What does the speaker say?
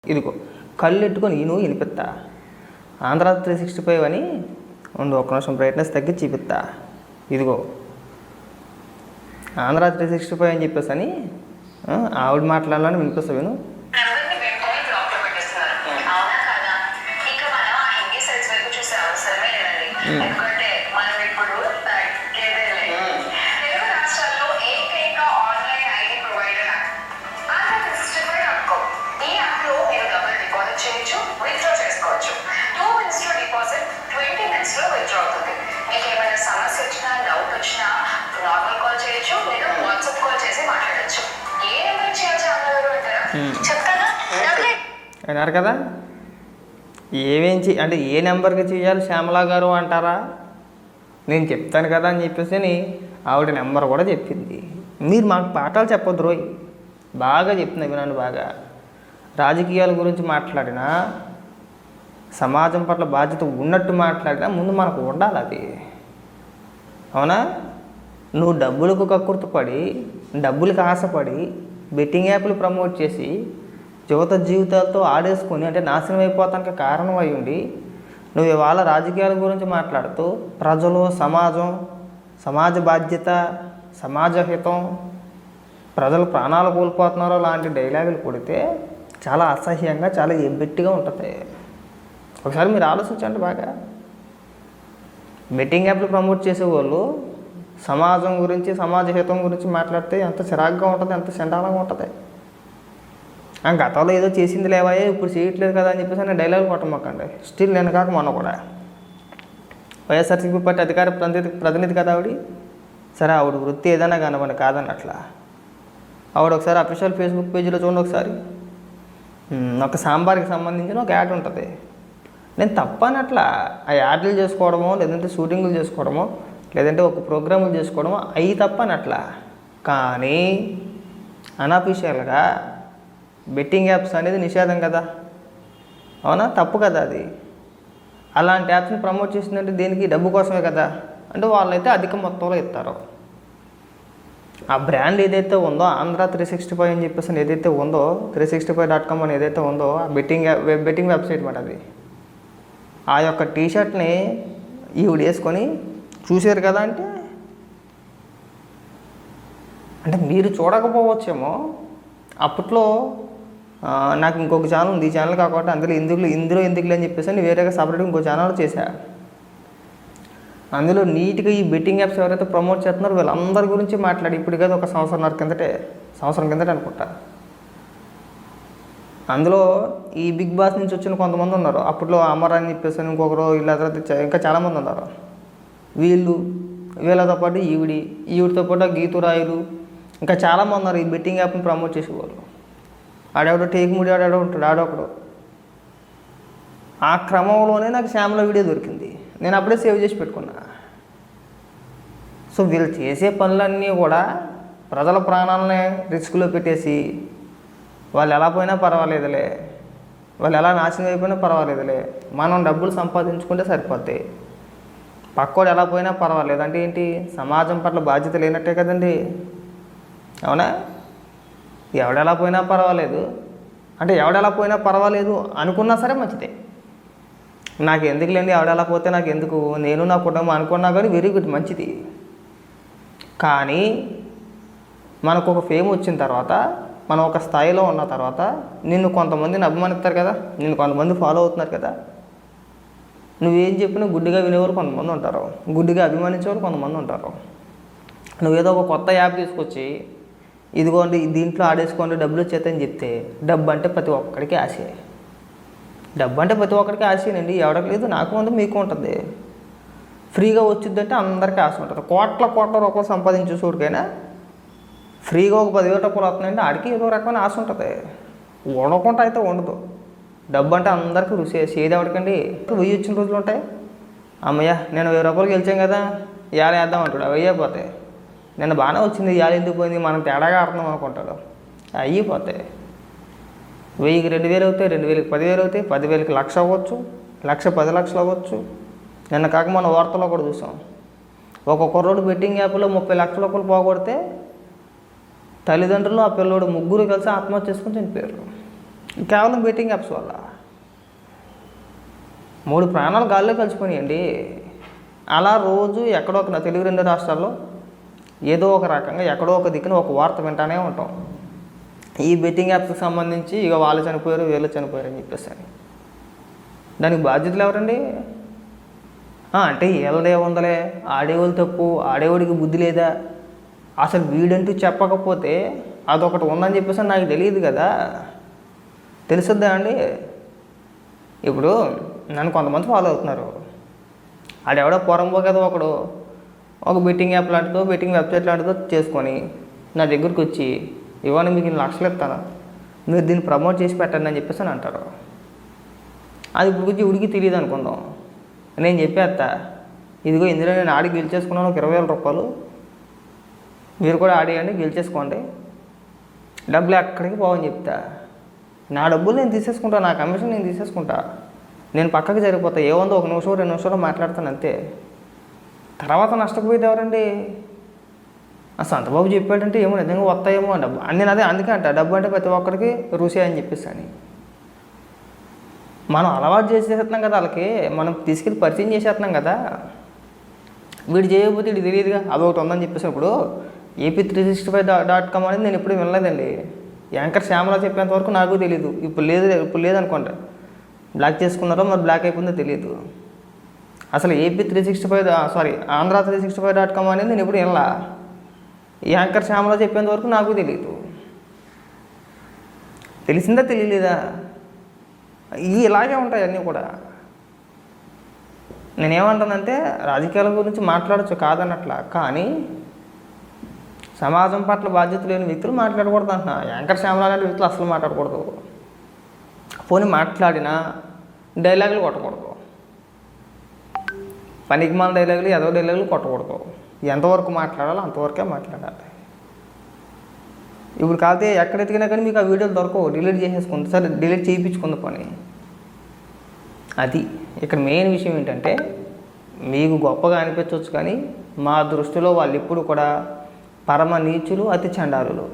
ఇదిగో కళ్ళు ఎట్టుకొని నువ్వు వినిపిస్తా. ఆంధ్ర 365 అని ఉండు, ఒక్క నిమిషం బ్రైట్నెస్ తగ్గించి చూపిస్తా. ఇదిగో ఆంధ్ర 365 అని చెప్పేసి అని ఆవిడ మాట్లాడాలని వినిపిస్తా. విను. విన్నారు కదా, అంటే ఏ నెంబర్కి చేయాలి శ్యామలా గారు అంటారా? నేను చెప్తాను కదా అని చెప్పేసి ఆవిడ నెంబర్ కూడా చెప్పింది. మీరు మాకు పాఠాలు చెప్పొద్దు రోయ్, బాగా చెప్తున్నా వినండి. బాగా రాజకీయాల గురించి మాట్లాడినా, సమాజం పట్ల బాధ్యత ఉన్నట్టు మాట్లాడినా ముందు మనకు ఉండాలి అది. అవునా? నువ్వు డబ్బులకు కక్కుర్తిపడి, డబ్బులకు ఆశపడి బెట్టింగ్ యాప్లు ప్రమోట్ చేసి యువత జీవితాలతో ఆడేసుకొని అంటే నాశనం అయిపోతానికి కారణం అయి ఉండి నువ్వు ఇవాళ రాజకీయాల గురించి మాట్లాడుతూ ప్రజలు, సమాజ బాధ్యత, సమాజ హితం, ప్రజలు ప్రాణాలు కోల్పోతున్నారో లాంటి డైలాగులు కొడితే చాలా అసహ్యంగా, చాలా ఎబ్బెట్టిగా ఉంటుంది. ఒకసారి మీరు ఆలోచించండి బాగా. బెట్టింగ్ యాప్లు ప్రమోట్ చేసేవాళ్ళు సమాజం గురించి, సమాజ హితం గురించి మాట్లాడితే ఎంత చిరాగ్గా ఉంటుంది, ఎంత చండాలంగా ఉంటుంది. గతంలో ఏదో చేసింది లేవాయే, ఇప్పుడు చేయట్లేదు కదా అని చెప్పేసి నేను డైలాగ్ కొట్టమాకండి. స్టిల్ నేను కాక మొన్న కూడా వైఎస్ఆర్సీపీ పార్టీ అధికార ప్రతినిధి కదా ఆవిడ. సరే ఆవిడ వృత్తి ఏదైనా కానివ్వండి, కాదన్నట్లా. ఆవిడ ఒకసారి అఫీషియల్ ఫేస్బుక్ పేజీలో చూడండి ఒకసారి. ఒక సాంబార్కి సంబంధించిన ఒక యాడ్ ఉంటుంది. నేను తప్పనట్లా ఆ యాడ్లు చేసుకోవడమో, లేదంటే షూటింగ్లు చేసుకోవడమో, లేదంటే ఒక ప్రోగ్రాములు చేసుకోవడమో అవి తప్పనట్లా. కానీ అన్అఫీషియల్గా బెట్టింగ్ యాప్స్ అనేది నిషేధం కదా, అవునా? తప్పు కదా అది. అలాంటి యాప్స్ని ప్రమోట్ చేసిందంటే దేనికి? డబ్బు కోసమే కదా. అంటే వాళ్ళైతే అధిక మొత్తంలో ఇస్తారు. ఆ బ్రాండ్ ఏదైతే ఉందో, ఆంధ్ర 365 అని చెప్పేసి ఏదైతే ఉందో, 365.com అని ఏదైతే ఉందో, ఆ బెట్టింగ్ వెబ్సైట్ మాట అది. ఆ యొక్క టీషర్ట్ని ఈవిడ వేసుకొని చూశారు కదా. అంటే మీరు చూడకపోవచ్చేమో. అప్పట్లో నాకు ఇంకొక ఛానల్ ఉంది, ఈ ఛానల్ కాకుండా ఇందులో ఎందుకులే అని చెప్పేసి నేను వేరేగా సపరేట్గా ఇంకో ఛానల్ చేశా. అందులో నీట్గా ఈ బెట్టింగ్ యాప్స్ ఎవరైతే ప్రమోట్ చేస్తున్నారో వీళ్ళందరి గురించి మాట్లాడి, ఇప్పుడు కదా ఒక సంవత్సరం కిందటే అనుకుంటా. అందులో ఈ బిగ్ బాస్ నుంచి వచ్చిన కొంతమంది ఉన్నారు. అప్పట్లో అమర్ అని చెప్పేసి ఇంకొకరు, వీళ్ళ తర్వాత ఇంకా చాలామంది ఉన్నారు. వీళ్ళతో పాటు ఈవిడితో పాటు గీతురాయులు, ఇంకా చాలామంది ఉన్నారు ఈ బెట్టింగ్ యాప్ని ప్రమోట్ చేసేవాళ్ళు. ఆడెవడో టేకుముడి ఆడెవడో ఉంటాడు, ఆడొకడు. ఆ క్రమంలోనే నాకు శ్యామల వీడియో దొరికింది. నేను అప్పుడే సేవ్ చేసి పెట్టుకున్నా. సో వీళ్ళు చేసే పనులన్నీ కూడా ప్రజల ప్రాణాలనే రిస్క్లో పెట్టేసి, వాళ్ళు ఎలా పోయినా పర్వాలేదులే, వాళ్ళు ఎలా నాశనం అయిపోయినా పర్వాలేదులే, మనం డబ్బులు సంపాదించుకుంటే సరిపోతాయి, పక్కోడు ఎలా పోయినా పర్వాలేదు అంటే ఏంటి? సమాజం పట్ల బాధ్యత లేనట్టే కదండి. అవునా? ఎవడెలా పోయినా పర్వాలేదు అంటే ఎవడెలా పోయినా పర్వాలేదు అనుకున్నా సరే మంచిదే. నాకు ఎందుకులేండి, ఎవడెలా పోతే నాకు ఎందుకు, నేను నా కుటుంబం అనుకున్నా కానీ వెరీ గుడ్, మంచిది. కానీ మనకు ఒక ఫేమ్ వచ్చిన తర్వాత, మనం ఒక స్థాయిలో ఉన్న తర్వాత నిన్ను కొంతమందిని అభిమానిస్తారు కదా, నిన్ను కొంతమంది ఫాలో అవుతున్నారు కదా. నువ్వేం చెప్పినా గుడ్డిగా వినేవాళ్ళు కొంతమంది ఉంటారు, గుడ్డిగా అభిమానించేవాళ్ళు కొంతమంది ఉంటారు. నువ్వేదో ఒక కొత్త యాప్ తీసుకొచ్చి ఇదిగోండి దీంట్లో ఆడేసుకోండి డబ్బులు వచ్చేదని చెప్తే, డబ్బు అంటే ప్రతి ఒక్కడికి ఆశే. ఆశేనండి. ఎవరికి లేదు, నాకు ఉంది, మీకు ఉంటుంది. ఫ్రీగా వచ్చిందంటే అందరికీ ఆశ ఉంటుంది. కోట్ల రూపాయలు సంపాదించే చూడికైనా ఫ్రీగా ఒక 10,000 రూపాయలు వస్తున్నాయంటే ఆడికి ఏదో రకమైన ఆశ ఉంటుంది. ఉండకుండా అయితే ఉండదు. డబ్బు అంటే అందరికీ రుచి ఏది ఎవరికండి. 1000 వచ్చిన రోజులు ఉంటాయి. అమ్మయ్య నేను 1000 రూపాయలు గెలిచాం కదా, ఇవాళ వేద్దాం అంటాడు, అవి అయిపోతాయి. నిన్న బాగానే వచ్చింది, ఇవాళ ఎందుకు పోయింది, మనం తేడాగా ఆడుతున్నాం అనుకుంటాడు, అయిపోతాయి. 1000కి 2000 అవుతాయి, 2000కి 10,000 అవుతాయి, 10,000కి 1,00,000 అవ్వచ్చు, 1,00,000 10,00,000 అవ్వచ్చు. నిన్న కాక మన వార్తల్లో కూడా చూసాం, ఒక కుర్రోడు బెట్టింగ్ యాప్లో 30 లక్షల రూపాయలు పోగొడితే తల్లిదండ్రులు ఆ పిల్లోడు ముగ్గురు కలిసి ఆత్మహత్య చేసుకొని చనిపోయారు. కేవలం బెట్టింగ్ యాప్స్ వల్ల 3 ప్రాణాలు గాల్లో కలిసిపోయాయండి. అలా రోజు ఎక్కడో ఒక తెలుగు 2 రాష్ట్రాల్లో ఏదో ఒక రకంగా ఎక్కడో ఒక దిక్కున ఒక వార్త వింటానే ఉంటాం. ఈ బెట్టింగ్ యాప్స్కి సంబంధించి ఇక వాళ్ళు చనిపోయారు, వీళ్ళు చనిపోయారు అని చెప్పేసి. దానికి బాధ్యతలు ఎవరండి? అంటే వీళ్ళదే ఉందలే, ఆడేవాళ్ళు తప్పు, ఆడేవాడికి బుద్ధి లేదా, అసలు వీడంటూ చెప్పకపోతే అదొకటి ఉందని చెప్పేసి నాకు తెలియదు కదా. తెలుసుద్దా అండి? ఇప్పుడు నన్ను కొంతమంది ఫాలో అవుతున్నారు. ఆడెవడో పొరంబో కదా ఒకడు ఒక బెట్టింగ్ యాప్ లాంటిదో బెట్టింగ్ వెబ్సైట్ లాంటిదో చేసుకొని నా దగ్గరికి వచ్చి ఇవ్వని మీకు 1 లక్షలు ఇస్తాను, మీరు దీన్ని ప్రమోట్ చేసి పెట్టండి అని చెప్పేసి అని అంటారు. అది ఇప్పుడు ఉడికి తెలియదు అనుకుందాం. నేను చెప్పేస్తా, ఇదిగో ఇందులో నేను ఆడి గెలిచేసుకున్నాను ఒక 20,000 రూపాయలు, మీరు కూడా ఆడేయండి, గెలిచేసుకోండి, డబ్బులు ఎక్కడికి పోవని చెప్తా. నా డబ్బులు నేను తీసేసుకుంటా, నా కమిషన్ నేను తీసేసుకుంటా, నేను పక్కకి జరిగిపోతా. ఏముందో 1 నిమిషం 2 నిమిషాలు మాట్లాడతాను అంతే. తర్వాత నష్టపోయేది ఎవరండి? సంతబాబు చెప్పాడంటే ఏమో నిజంగా వస్తాయేమో డబ్బు అని నేను అదే అందుకే అంట, డబ్బు అంటే ప్రతి ఒక్కరికి రుచి అని చెప్పేసి అని. మనం అలవాటు చేసేస్తున్నాం కదా వాళ్ళకి, మనం తీసుకెళ్ళి పరిచయం చేసేస్తున్నాం కదా. వీడు చేయకపోతే వీడు తెలియదుగా అదొకటి ఉందని చెప్పేసి. ఇప్పుడు AP365.com అనేది నేను ఎప్పుడు వినలేదండి. యాంకర్ శ్యామలా చెప్పేంత వరకు నాకు తెలియదు. ఇప్పుడు లేదనుకోండి, బ్లాక్ చేసుకున్నారో మరి బ్లాక్ అయిపోయిందో తెలియదు. అసలు Andhra365.com అనేది నేను ఎప్పుడు వినలా. యాంకర్ శ్యామలా చెప్పేంత వరకు నాకు తెలియదు. తెలిసిందా తెలియలేదా? ఇలాగే ఉంటాయి అన్నీ కూడా. నేనేమంటానంటే రాజకీయాల గురించి మాట్లాడచ్చు కాదన్నట్లా, కానీ సమాజం పట్ల బాధ్యత లేని వ్యక్తులు మాట్లాడకూడదు అంటున్నా. యాంకర్ శ్యామలా లాంటి వ్యక్తులు అసలు మాట్లాడకూడదు. పోనీ మాట్లాడినా డైలాగులు కొట్టకూడదు, పనికిమాల డైలాగులు ఏదో డైలాగులు కొట్టకూడదు. ఎంతవరకు మాట్లాడాలో అంతవరకే మాట్లాడాలి. ఇప్పుడు కాకపోతే ఎక్కడ ఎతికినా కానీ మీకు ఆ వీడియోలు దొరకవు, డిలీట్ చేసేసుకుంది. సరే డిలీట్ చేయించుకుంది పని. అది ఇక్కడ మెయిన్ విషయం ఏంటంటే, మీకు గొప్పగా అనిపించవచ్చు కానీ మా దృష్టిలో వాళ్ళు ఇప్పుడు కూడా పరమ నీచులు, అతి చండాలులు.